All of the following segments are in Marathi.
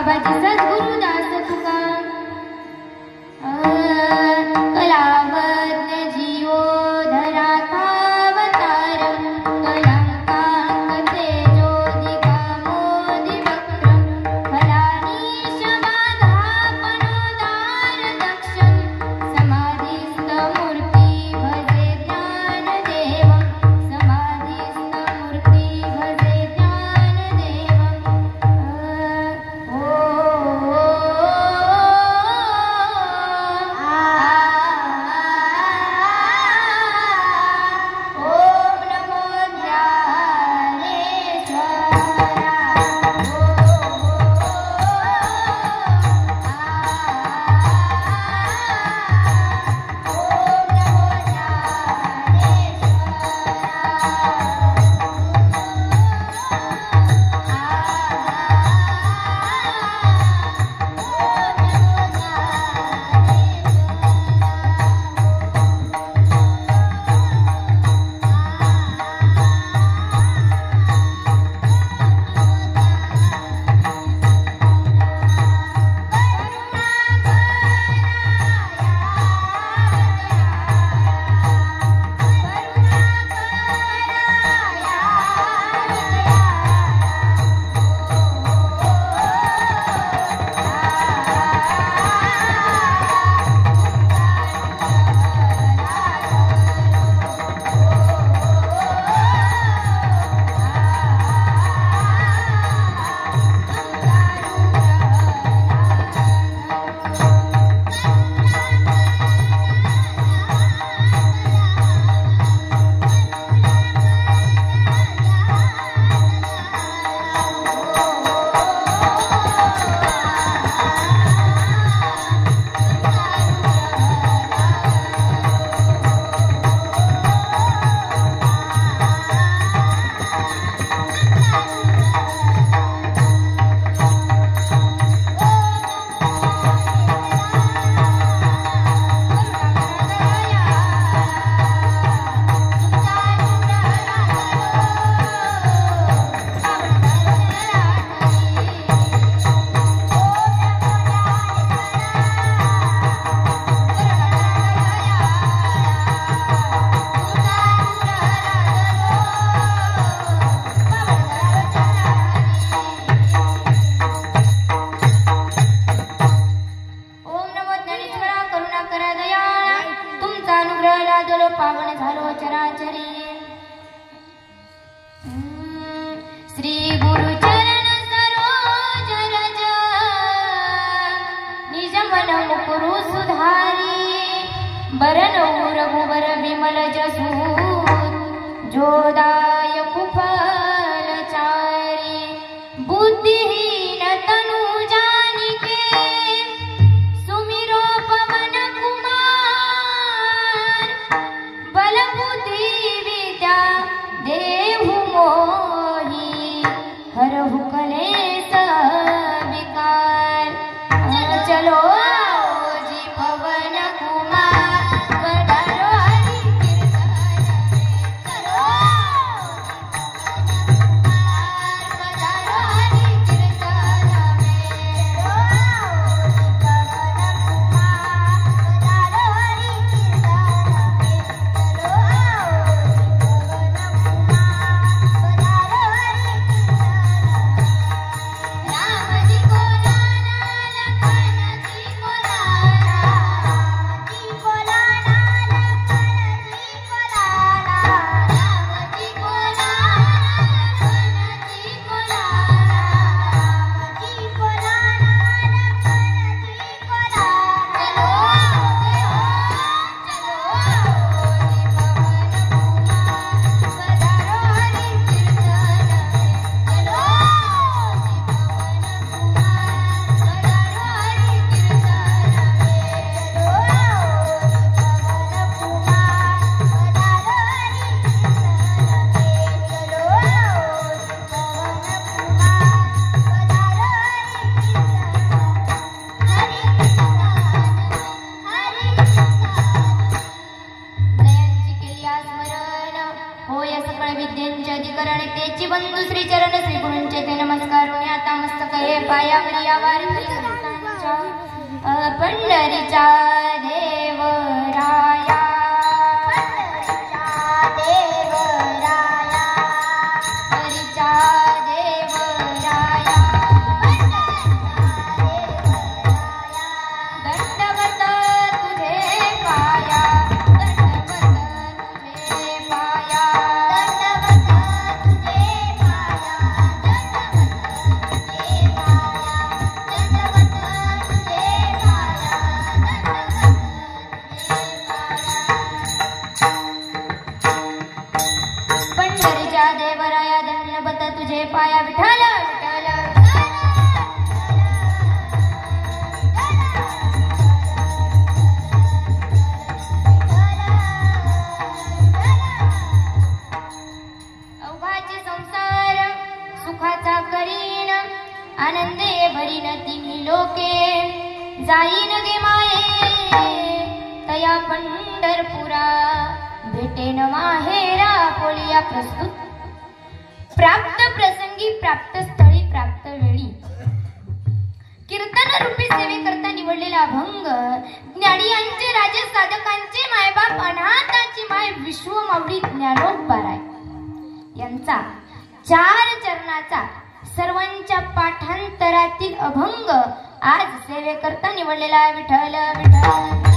बाबाजी सद्गुरुदास तुका कलावज्ञ जीवो धरातावतार कलंकांक तेजोदिका मोदिवक्त्रं फलानीशबाधापनोदार दक्षं समाधिस्थमूर्ति भजे ज्ञानदेवं समाधिस्थमूर्ति भजे ज्ञानदेवं पावन झालो चराचरी श्री गुरु चरण सरोज रज निज मन मुकुरु सुधारी बरन रघुवर विमल जसु जोदाय कुफल चारी बुद्धिहीन तनु जानिके सुमिरो पवन कुमार बल बुद्धि विद्या देहु मोहि हरहु कलेश विकार चलो जी पवन कुमार पधारो हरि कीर्तन चलो सकळ विद्यांचे अधिकरण तेची बंधू श्री चरण श्री गुरूंचे ते नमस्कारून आता मस्तक हे पायावरी आवार पंढरीच्या देवराया पाया विठ्ठल अवघाचे संसार सुखाचा करीन आनंदे भरीन तिन्ही लोके जाईन गे माये तया पंढरपुरा भेटेन माहेरा पोलिया प्रस्तुत प्राप्त प्रसंगी प्राप्त स्थळी प्राप्त वेळी कीर्तन रूपी सेवे करता निवडलेला अभंग ज्ञानियांचे राजे साधकांचे मायबाप अनाथाची माय विश्वमावडी ज्ञानोबाराय यांचा 4 चरणाचा सर्वांच्या पाठांतरातील अभंग आज सेवे करता निवडलेला विठ्ठल विठ्ठल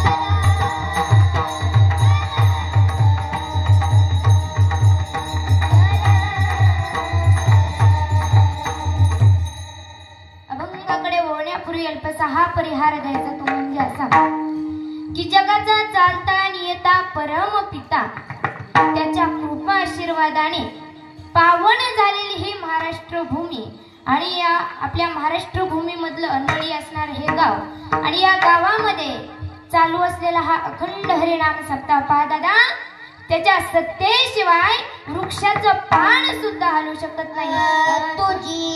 पूर्वी अल्पसा हा परिहार द्यायचा तो म्हणजे असा की जगाचा चालता नियता परम पिता त्याच्या कृपा आशीर्वादाने पावन झालेली ही महाराष्ट्र भूमी आणि या आपल्या महाराष्ट्र भूमी मधलं अंधळी असणार हे गाव आणि या गावामध्ये चालू असलेला हा अखंड हरिनाम सप्ताह पहा दादा त्याच्या सत्तेशिवाय वृक्षाचं पान सुद्धा हलू शकत नाही तुझी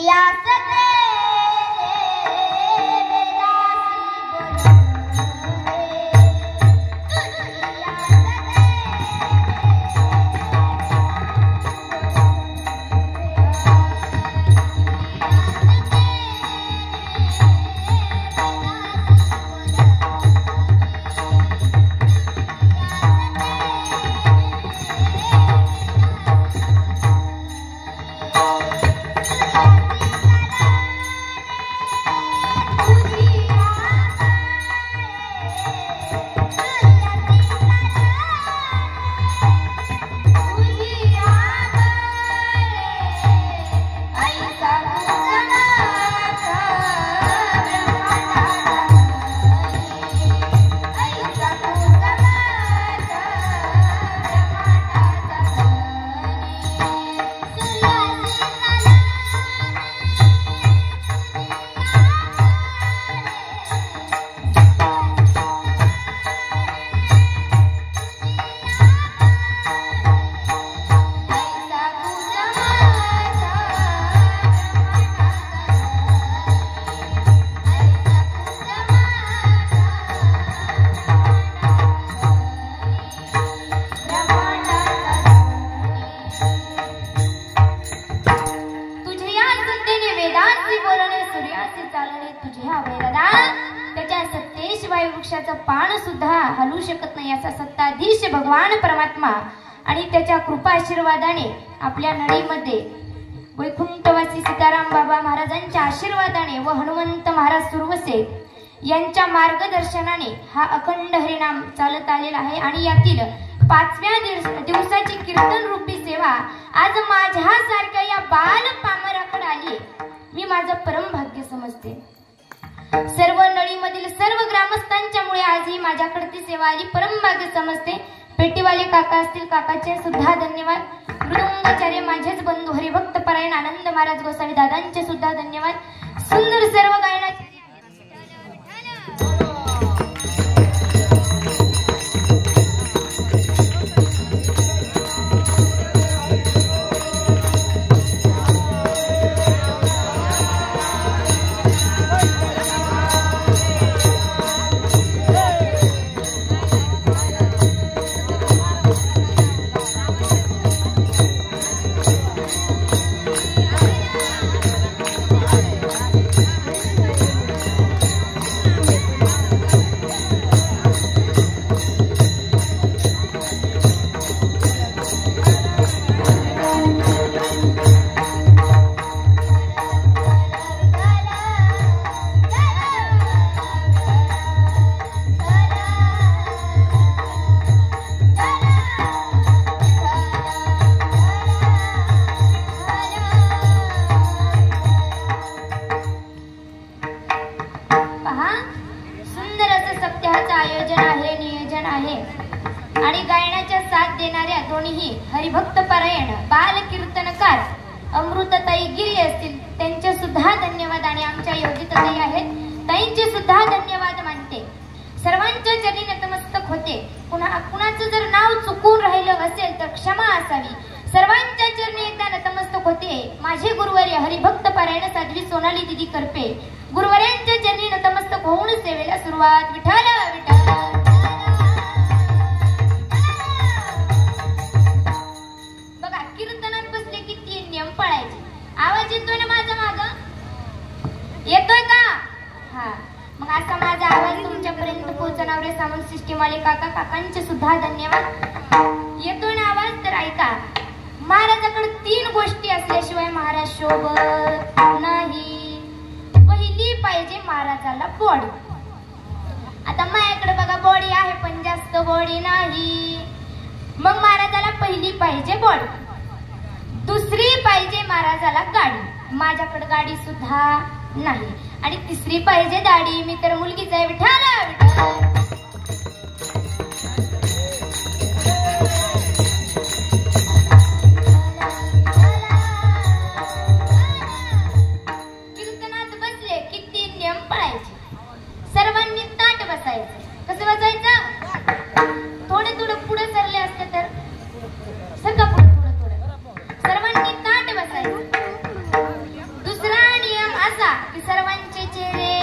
वृक्षाचं पान सुद्धा हलू शकत नाही असा सत्ताधीश भगवान परमात्मा आणि त्याच्या कृपा आशीर्वादाने आपल्या नळीमध्ये वैकुंठवासी सीताराम बाबा महाराजांच्या आशीर्वादाने व हनुमंत महाराज सुरवसे यांच्या मार्गदर्शनाने हा अखंड हरिनाम चालत आलेला आहे आणि यातील 5व्या दिवसाची कीर्तन रूपी सेवा आज माझ्यासारख्या या बाल पामराकडे आली मी माझं परम भाग्य समजते सर्व नळीमधील सर्व ग्रामस्थांच्या मुळे आज ही माझ्याकडे ती सेवा आली परम भाग्य समजते पेटीवाले काका असतील काकाचे सुद्धा धन्यवाद मृदुंगाचार्य माझेच बंधू हरिभक्त परायण आनंद महाराज गोसावी दादांचे सुद्धा धन्यवाद सुंदर सर्व गायनाचे पैगिरी असतील त्यांचे सुद्धा धन्यवाद आणि आमच्या योगिताताई आहेत ताईंचे सुद्धा धन्यवाद मानते. सर्वांच्या चरणी नतमस्तक होते. कुणाचं जर नाव चुकून राहिलं असेल तर क्षमा असावी. सर्वांच्या चरणी एकदा नतमस्तक होते. माझे गुरुवर्य हरिभक्त पारायण साध्वी सोनाली दिदी करपे गुरुवर्यांच्या चरणी नतमस्तक होऊन सेवेला सुरुवात. विठ्ठल विठ्ठल. बघा कीर्तनात बसले की 3 नियम पाळायचे. आवाज येतोय ना माझा माग? येतोय का? हा, मग असा माझा आवाज तुमच्यापर्यंत पोहोचणारे सामूहिक सिस्टीम वाले काकांचे सुद्धा धन्यवाद. येतोय ना आवाज? तर ऐका. महाराजाकडे 3 गोष्टी असल्याशिवाय महाराज शोभत नाही. पहिली पाहिजे महाराजाला बॉडी. आता माझ्याकडे बघा बॉडी आहे पण जास्त बॉडी नाही. मग महाराजाला पहिली पाहिजे बॉडी. दुसरी पाहिजे महाराजाला गाडी. माझ्याकडे गाडी सुद्धा नाही. आणि तिसरी पाहिजे दाढी. मी तर मुलगीच आहे. विठ्ठल विठ्ठल. कीर्तनात बसले की 3 नियम पाळायचे. सर्वांनी ताट बसायचं. कसं बसायचं? थोडे पुढे सरले असते तर सरका पुढे थोडं. सर्वांनी ताट बसायचं. दुसरा नियम असा की सर्वांचे चेहरे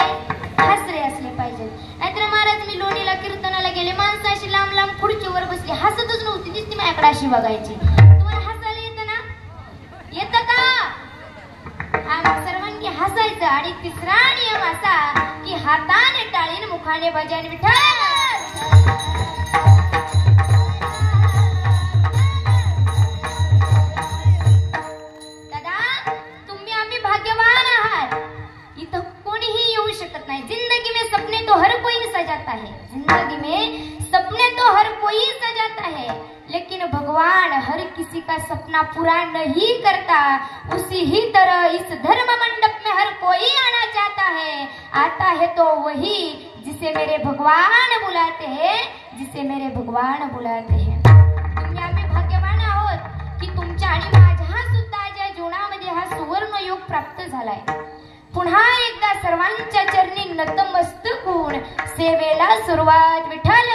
हसरे असले पाहिजेत. नाहीतर महाराज मी लोणीला कीर्तनाला गेले, माणसं अशी लांब लांब खुर्चीवर बसली, हसतच नव्हती, नुसती माझ्याकडे अशी बघायची. तुम्हाला हसायला येतं ना? येतं का? मग सर्वांनी हसायचं. आणि तिसरा नियम असा की हाताने टाळीन मुखाने भजन. विठ्ठल. दादा तुम्ही आम्ही भाग्यवान आहात. इथं कोणीही येऊ शकत नाही. जिंदगी में सपने तो हर कोई सजाता है. जिंदगी में सपने तो हर कोई सजाता है, लेकिन भगवान हर किसी का सपना पूरा नहीं करता. उसी ही तरह इस धर्म मंडप में हर कोई आना चाहता है. आता है तो वही जिसे मेरे भगवान बुलाते हैं, जिसे मेरे भगवान बुलाते हैं. तुम्ही आम्ही भाग्यवान आहोत की तुमच्या आणि माझ्या सुद्धा ज्या जीवनामध्ये हा सुवर्ण योग प्राप्त झालाय. पुन्हा एकदा सर्वांच्या चरणी नतमस्तक होऊन सेवेला सुरुवात. विठ्ठल.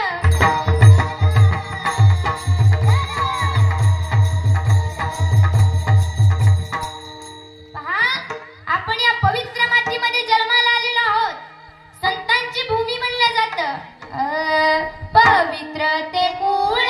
पहा, आपण या पवित्र मातीमध्ये जन्माला आलेलो आहोत. संतांची भूमी म्हणलं जातं. पवित्र ते कुळ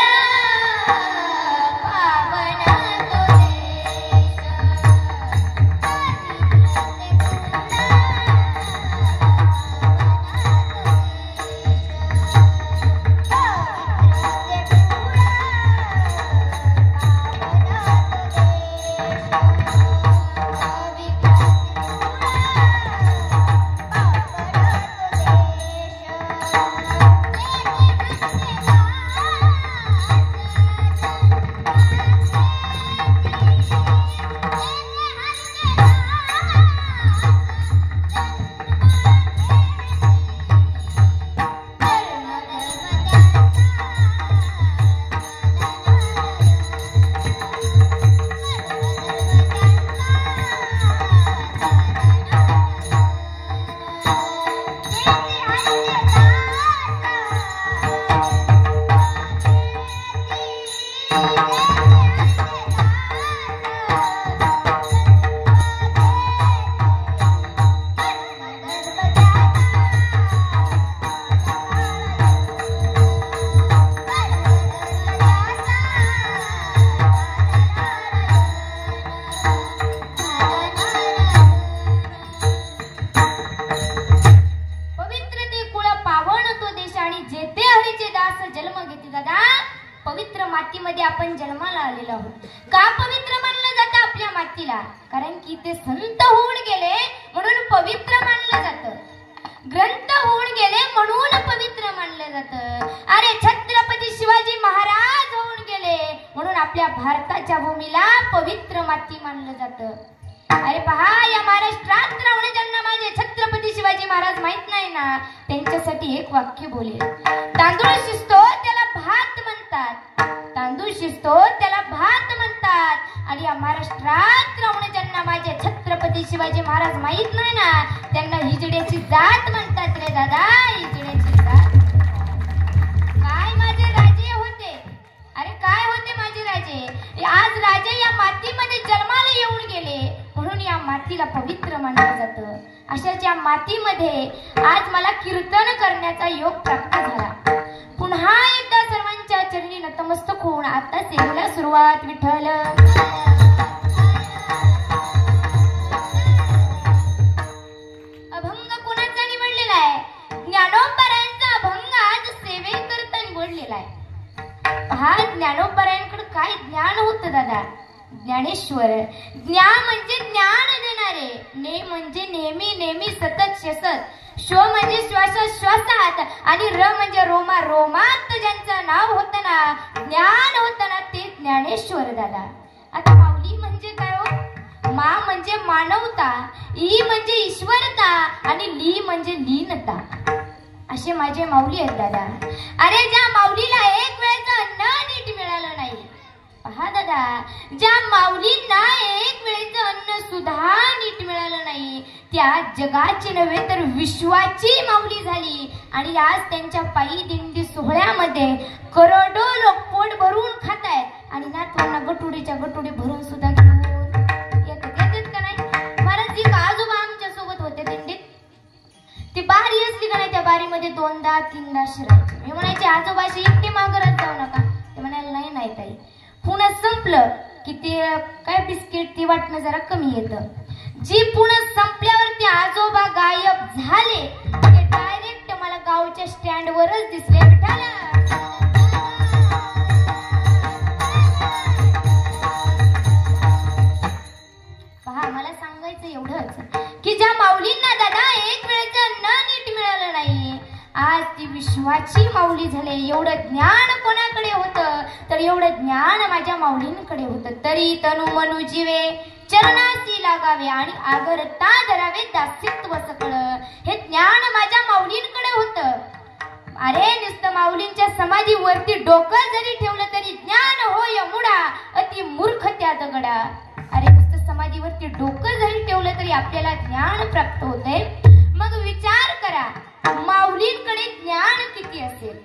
पवित्र मातीमध्ये आपण जन्माला आलेलो आहोत. का पवित्र मानलं जातं आपल्या मातीला? कारण की ते संत होऊन गेले म्हणून पवित्र मानलं जातं. ग्रंथ होऊन गेले म्हणून पवित्र मानलं जातं. अरे छत्रपती शिवाजी महाराज होऊन गेले म्हणून आपल्या भारताच्या भूमीला पवित्र माती मानलं जातं. अरे पहा, या महाराष्ट्रात राहून ज्यांना माझे छत्रपती शिवाजी महाराज माहित नाही ना, त्यांच्यासाठी एक वाक्य बोलेल. तांदूळ शिजतो त्याला भात म्हणतात, तांदूळ शिजतो त्याला भात म्हणतात. आणि या महाराष्ट्रात राहून ज्यांना त्यांना माझे छत्रपती शिवाजी महाराज माहित नाही ना, त्यांना हिजड्याची जात म्हणतात रे दादा, हिजड्याची जात. काय माझे राजे होते, अरे काय होते माझे राजे. आज राजे या मातीमध्ये जन्माला येऊन गेले म्हणून या मातीला पवित्र मानलं जातं. अशाच्या मातीमध्ये आज मला कीर्तन करण्याचा योग प्राप्त झाला. पुन्हा एकदा सर्वांच्या चरणी नतमस्तक होऊन आता सेवेला सुरुवात. विठ्ठल अभंग कोणाचा निवडलेला आहे, ज्ञानोबरायांचा अभंग आज सेवेकरता निवडलेला आहे. पहा ज्ञानोबरायांकडे काय ज्ञान होतं दादा. ज्ञानेश्वर, ज्ञा म्हणजे ज्ञान देणारे, ने म्हणजे नेहमी नेहमी सतत सतत, शो म्हणजे श्वासात आणि र म्हणजे रोमा रोमात ज्यांचं नाव होतं ना, ज्ञान होतं ना, ते ज्ञानेश्वर दादा. आता माऊली म्हणजे काय हो, मा म्हणजे मानवता, ई म्हणजे ईश्वरता आणि ली म्हणजे लीनता. असे माझे माऊली आहेत दादा. अरे ज्या माऊलीला एक वेळचं अन्न नीट मिळालं नाही, पहा दादा, ज्या माऊलींना एक वेळेचं अन्न सुद्धा नीट मिळालं नाही, त्या जगाची नव्हे तर विश्वाची माऊली झाली. आणि आज त्यांच्या पायी दिंडी सोहळ्यामध्ये करोडो लोक पोट भरून खात आहेत आणि नातवांना गटुडीच्या गटुडी भरून सुद्धा घेऊन येतात का नाही. महाराज जी आजोबा आमच्या सोबत होते दिंडीत, ती बारी असली का नाही, त्या बारीमध्ये 2दा 3दा शिरायचे. मी म्हणायचे आजोबाशी एकटे मागरत जाऊ नका. ते म्हणायला नाही ताई, पुन्हा संपलं की ते काय बिस्किट ती वाटणं जरा कमी येतं. जी पुन्हा संपल्यावर ते आजोबा गायब झाले, ते डायरेक्ट मला गावच्या स्टँडवरच दिसले. पहा मला सांगायचं एवढंच की ज्या माऊलींना दादा एक वेळेचं अन्न नीट मिळालं नाही, आज ती विश्वाची माऊली झाले. एवढं ज्ञान कोणाकडे होतं, तर एवढं ज्ञान माझ्या माऊलींकडे होतं. तरी तनु मनु जीवे चरणासी लागावे आणि आगरता धरावे दासित्व सकळ, हे ज्ञान माझ्या माऊलींकडे होतं. अरे नुसतं माऊलींच्या समाधीवरती डोकं जरी ठेवलं तरी ज्ञान होय मुडा, अति मूर्ख त्या दगडा. अरे नुसतं समाधीवरती डोकं जरी ठेवलं तरी आपल्याला ज्ञान प्राप्त होतंय. मग विचार करा माऊलींकडे ज्ञान किती असेल.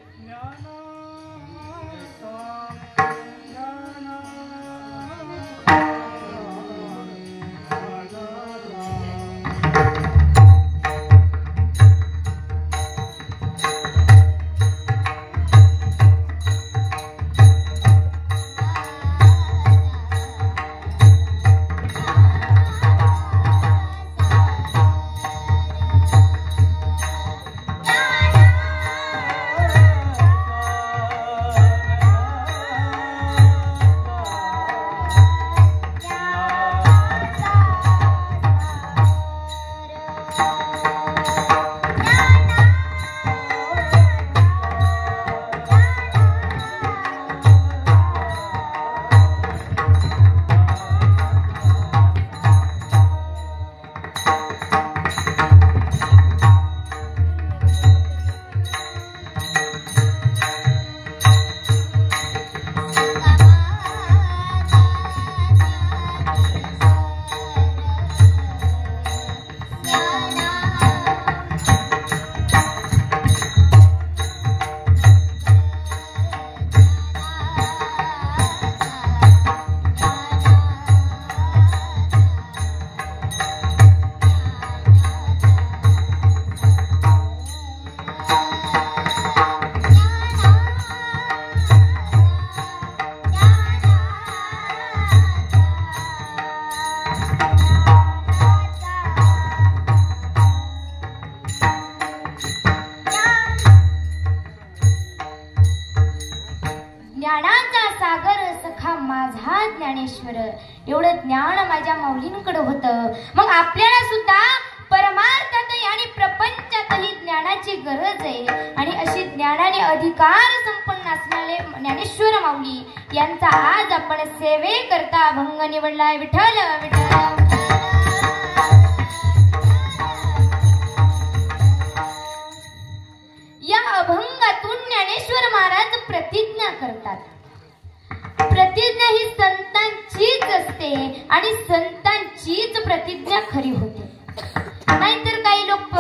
ज्ञानेश्वर, एवढं ज्ञान माझ्या माऊलींकडे होतं. मग आपल्याला सुद्धा परमार्थातही आणि प्रपंचातही ज्ञानाची गरज आहे. आणि अशी ज्ञानाने अधिकार संपन्न असणारे ज्ञानेश्वर माऊली यांचा आज आपण सेवे करता अभंग निवडलाय. विठ्ठल विठ्ठल. या अभंगातून ज्ञानेश्वर महाराज प्रतिज्ञा करतात. प्रतिज्ञा ही संतांचीच असते आणि संतांची संतांचीच प्रतिज्ञा खरी होते. नाहीतर काही लोक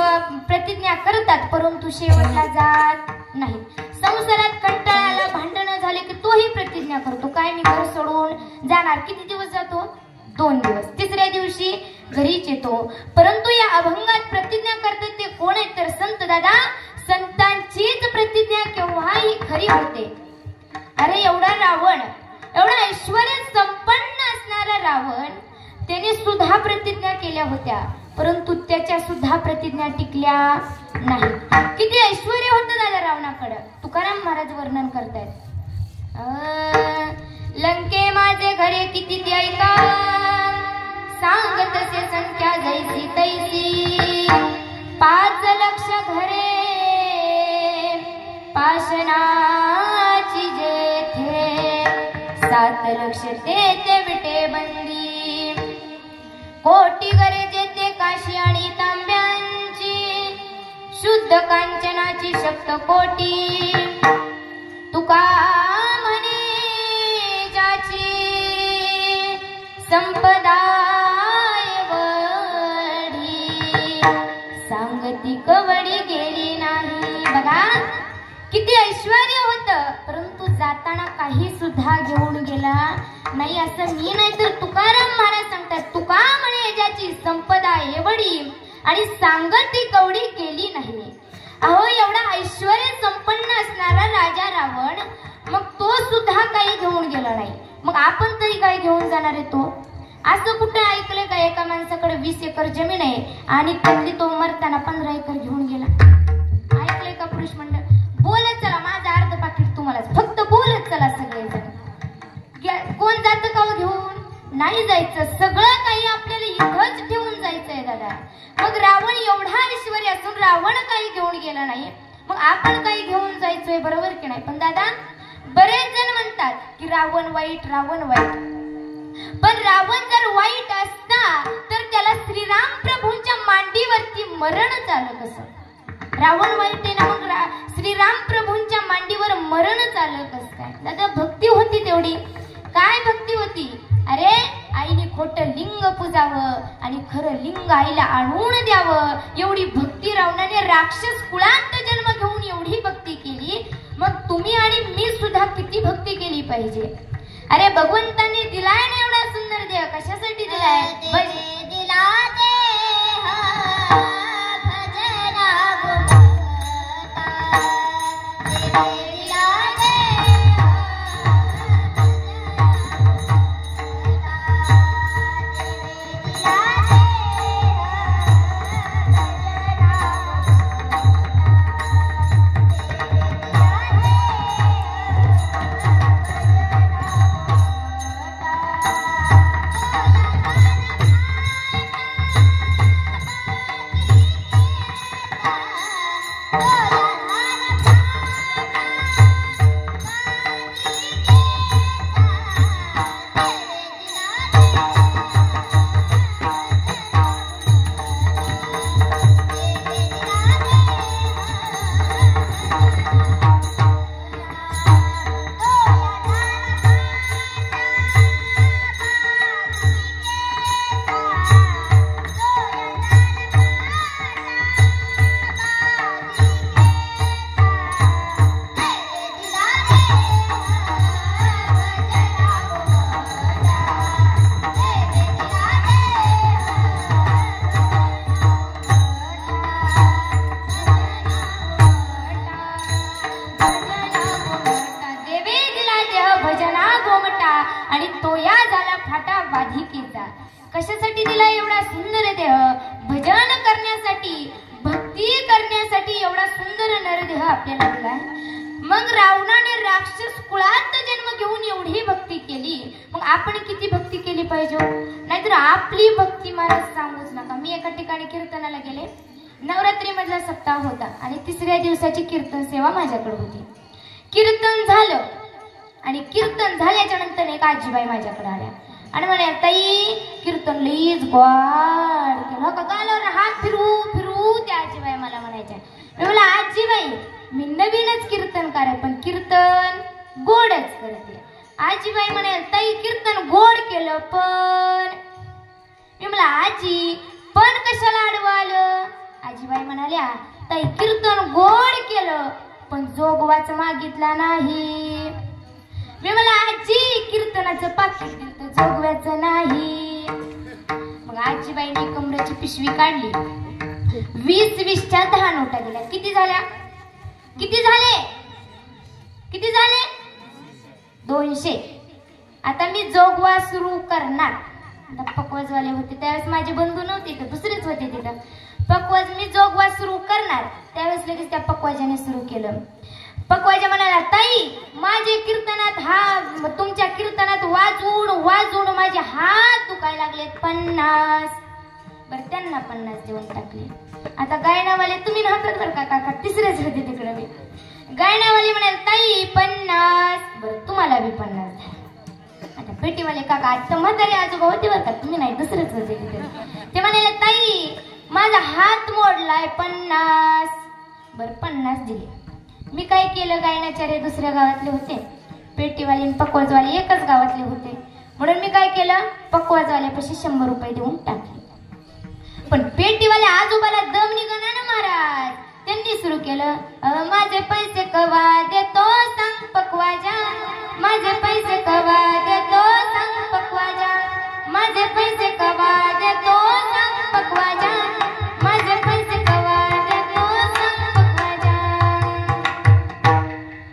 प्रतिज्ञा करतात परंतु शेवटला जात नाही. संसारात कंटाळाला भांडण झाले की तोही प्रतिज्ञा करतो, काय मी घर सोडून जाणार. किती दिवस जातो? 2 दिवस. तिसऱ्या दिवशी घरीच येतो. परंतु या अभंगात प्रतिज्ञा करतात ते कोण आहेत तर संत दादा. संतांचीच प्रतिज्ञा केव्हाही खरी होते. अरे एवढा रावण, एवढा ऐश्वर्य संपन्न असणारा रावण, त्याने सुद्धा प्रतिज्ञा केल्या होत्या परंतु त्याच्या सुद्धा प्रतिज्ञा टिकल्या नाही. किती ऐश्वर्य होतं दादा रावणाकडे. तुकाराम महाराज वर्णन करतायत. लंके माझे घरे किती ते ऐका, सांगत से संख्या जैसी तैसी. 5 लक्ष घरे पाशनाची जेथे, 7 लक्ष ते विटे बंदी. कोटी घरे जेथे काशी आणि तांब्यांची, शुद्ध कांचनाची शक्त कोटी. तुका म्हणे ज्याची संपदा एवढी, सांगती कवडी गेली नाही. बघा किती ऐश्वर्य होतं परंतु जाताना काही सुद्धा घेऊन गेला नाही. असं मी नाही तर तुकाराम महाराज सांगतात. तुका म्हणे ज्याची संपदा एवढी आणि सांगती कवडी गेली नाही. अहो एवढा ऐश्वर्य संपन्न असणारा राजा रावण, मग तो सुद्धा काही घेऊन गेला नाही. मग आपण तरी काय घेऊन जाणार आहे तो? असं कुठं ऐकलंय का एका माणसाकडे 20 एकर जमीन आहे आणि त्यातली तो मरताना 15 एकर घेऊन गेला? ऐकलंय का पुरुष मंडळ? बोलत चला, माझं अर्ध पाकिट तुम्हाला, फक्त बोलत चला सगळेजण. कोण जातं का घेऊन? नाही जायचं. सगळं काही आपल्याला इथंच ठेवून जायचंय दादा. मग रावण एवढा ऐश्वर्य असून रावण काही घेऊन गेला नाही, मग आपण काही घेऊन जायचोय, बरोबर की नाही? पण दादा बरेच जण म्हणतात की रावण वाईट, रावण वाईट. पण रावण जर वाईट असता तर त्याला श्रीराम प्रभूंच्या मांडीवरती मरण झालं कसं? रावण वाईट आहे ना, मग श्रीराम प्रभूंच्या मांडीवर मरण झालं कसं काय? दादा भक्ती होती तेवढी. काय भक्ती होती? अरे आईने खोटं लिंग पुजावं आणि खरं लिंग आईला आणून द्यावं, एवढी भक्ती रावणाने राक्षस कुळांत जन्म घेऊन एवढी भक्ती केली. मग तुम्ही आणि मी सुद्धा किती भक्ती केली पाहिजे. अरे भगवंताने दिलाय ना एवढा सुंदर देह, कशासाठी दिलाय? दिला आणि तो या झाला फाटा बाधिकेचा. कशासाठी दिला एवढा सुंदर देह? भजन करण्यासाठी, भक्ती करण्यासाठी एवढा सुंदर नरदेह आपल्याला दिलाय. मग रावणाने राक्षस कुळात जन्म घेऊन एवढी भक्ती केली, मग आपण किती भक्ती केली पाहिजे? नाहीतर आपली भक्ती महाराज सांगूच नका. मी एका ठिकाणी कीर्तनाला गेले, नवरात्री मधला सप्ताह होता आणि 3ऱ्या दिवसाची कीर्तन सेवा माझ्याकडे होती. कीर्तन झालं आणि कीर्तन झाल्याच्या नंतर एक आजीबाई माझ्याकडे आल्या आणि म्हणे, ताई कीर्तन लईच गोड केलं का? गालावर हात फिरू फिरू त्या आजीबाई मला म्हणायच्या. मी म्हणलं, आजीबाई मी नवीनच कीर्तनकार आहे पण कीर्तन गोडच करते. आजीबाई म्हणे, ताई कीर्तन गोड केलं पण. मी म्हणलं आजी पण कशाला आडवं आलं? आजीबाई म्हणाल्या ताई कीर्तन गोड केलं पण जोगवाच मागितला नाही. मी मला आजी कीर्तनाचं पाकिट दिलं जोगव्याचं नाही. मग आजीबाईने कमरेची पिशवी काढली. 20-20च्या 10 नोटा दिल्या. किती झाल्या? किती झाले? किती झाले? 200. आता मी जोगवा सुरू करणार. आता पकवाजवाले होते त्यावेळेस माझे बंधू नव्हते तर दुसरेच होते तिथं. पकवाज मी जोगवा सुरू करणार त्यावेळेस लगेच त्या पकवाजाने सुरू केलं. पकवाजा म्हणाला ताई माझे कीर्तनात तुमच्या कीर्तनात वाजवून वाजवून माझे हात दुखायला लागलेत 50. बरं त्यांना 50 देऊन टाकले. आता गायनावाले तुम्ही नव्हतात बरं का काका तिसरेच होते तिकडे. मी गायनावाले म्हणाले ताई 50. बरं तुम्हाला बी 50 द्या. आता पेटीवाले काका आता म्हातारे आजोबा होते बरं का तुम्ही नाही दुसरेच होते तिकडे. ते म्हणाले ताई माझा हात मोडलाय 50. बरं 50 दिले. मी काय केलं गायनाचार्य दुसऱ्या गावातले होते पेटीवाले आणि पकवाजवाले एकच गावातले होते म्हणून मी काय केलं पकवाजवाल्यापाशी 100 रुपये देऊन टाकले. पण पेटीवाल्या आजोबाला दम निघाला ना महाराज. त्यांनी सुरू केलं माझे पैसे कवा देतो सांग पकवाजा. माझे पैसे कवा देतो सांग पकवाजा. माझे पैसे कवा देतो सांग पकवाजा. माझे पैसे कवा देतो सांग पकवाजा.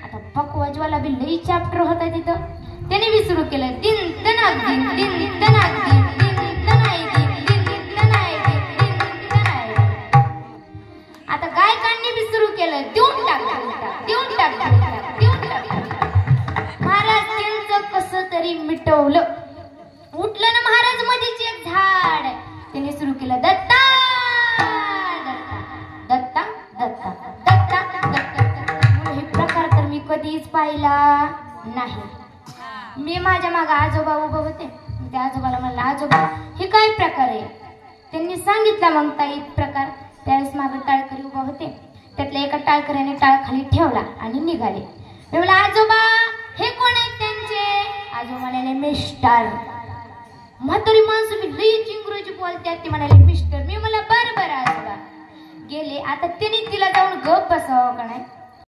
आता पकवाजवाला बी लई चॅप्टर होता तिथं. त्याने बी सुरू केलं दिन तनाक दिन दिन तनाक दिन दिन तनाई दिन दिन तनाई दिन दिन तनाई. आता गायकांनी बी सुरू केलं देऊन टाक देऊन टाक देऊन टाक. महाराज त्यांचं कसं तरी मिटवलं. उठलं ना महाराज मध्येच एक झाड. त्यांनी सुरू केलं दत्ता दत्ता दत्ता दत्ता दत्ता. हे प्रकार तर मी कधीच पाहिला नाही. मी माझ्या मागे आजोबा उभे होते. त्या आजोबाला म्हणलं आजोबा हे काय प्रकार आहे? त्यांनी सांगितला मग ताई प्रकार. त्यावेळेस मागे टाळकरी उभा होते. त्यातल्या एका टाळकऱ्याने टाळ खाली ठेवला आणि निघाले. मी म्हणलं आजोबा हे कोण आहेत त्यांचे? आजोबा म्हणाले मिस्टर. म्हातारी माणसं मी लई इंग्रजी बोलतात ते म्हणाले मिस्टर. मी मला बरं बरं आजोबा. गेले. आता त्यांनी तिला जाऊन गप बसावं का नाही